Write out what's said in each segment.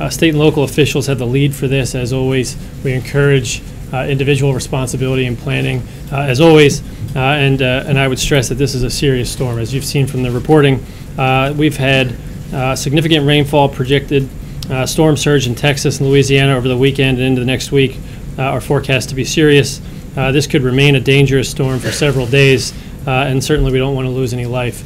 State and local officials have the lead for this, as always. We encourage individual responsibility and planning, as always, and I would stress that this is a serious storm. As you've seen from the reporting, we've had significant rainfall projected, storm surge in Texas and Louisiana over the weekend and into the next week are forecast to be serious. This could remain a dangerous storm for several days, and certainly we don't want to lose any life.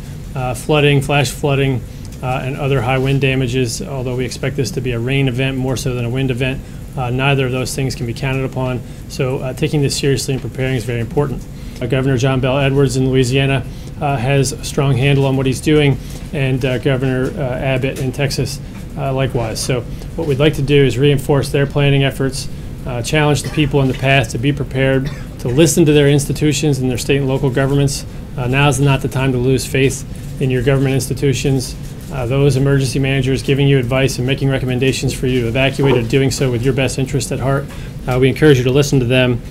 Flooding, flash flooding, and other high wind damages, although we expect this to be a rain event more so than a wind event. Neither of those things can be counted upon, so taking this seriously and preparing is very important. Governor John Bel Edwards in Louisiana has a strong handle on what he's doing, and Governor Abbott in Texas likewise. So what we'd like to do is reinforce their planning efforts, challenge the people in the path to be prepared, to listen to their institutions and their state and local governments. Now is not the time to lose faith in your government institutions. Those emergency managers giving you advice and making recommendations for you to evacuate are doing so with your best interest at heart. We encourage you to listen to them.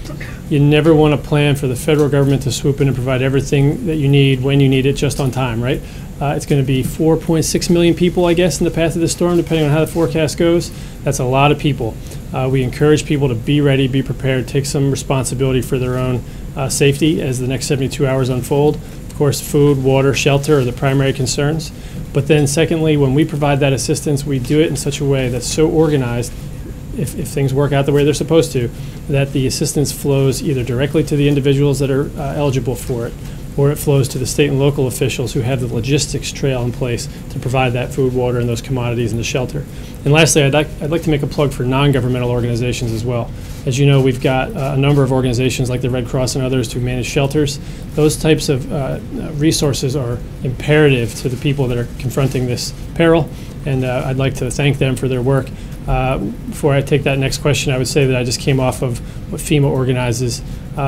You never want to plan for the federal government to swoop in and provide everything that you need when you need it just on time, right? It's going to be 4.6 million people, I guess, in the path of this storm, depending on how the forecast goes. That's a lot of people. We encourage people to be ready, be prepared, take some responsibility for their own safety as the next 72 hours unfold. Of course, food, water, shelter are the primary concerns. But then secondly, when we provide that assistance, we do it in such a way that's so organized, if things work out the way they're supposed to, that the assistance flows either directly to the individuals that are eligible for it, or it flows to the state and local officials who have the logistics trail in place to provide that food, water, and those commodities and the shelter. And lastly, I'd like to make a plug for non-governmental organizations as well. As you know, we've got a number of organizations like the Red Cross and others who manage shelters. Those types of resources are imperative to the people that are confronting this peril, and I'd like to thank them for their work. Before I take that next question, I would say that I just came off of what FEMA organizes,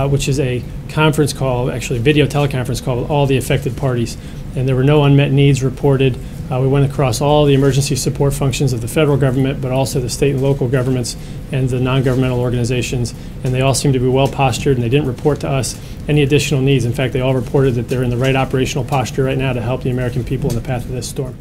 which is a conference call, actually a video teleconference call with all the affected parties. And there were no unmet needs reported. We went across all the emergency support functions of the federal government, but also the state and local governments and the non-governmental organizations. And they all seem to be well postured, and they didn't report to us any additional needs. In fact, they all reported that they're in the right operational posture right now to help the American people in the path of this storm.